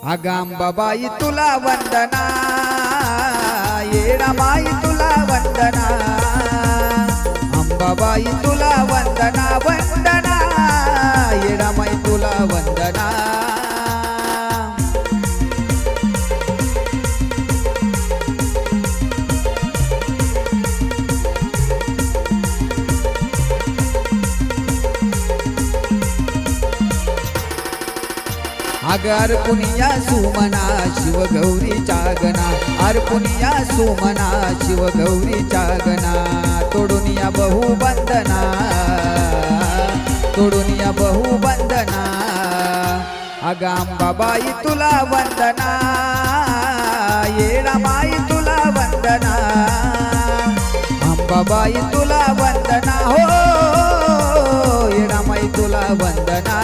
अगांबाबाई तुला वंदना, येडामाई तुला वंदना, अंबाबाई तुला वंदना वंदना, येडामाई तुला वंदना। अर्पुनिया सुमना शिवगौरीच्या गणा, अर्पुनिया सुमना शिवगौरीच्या गणा, तोडुनिया बहुवंदना, तोडुनिया बहुवंदना। अगांबाबाई तुला वंदना, येडामाई तुला वंदना, अंबाबाई तुला वंदना, हो येडामाई तुला वंदना।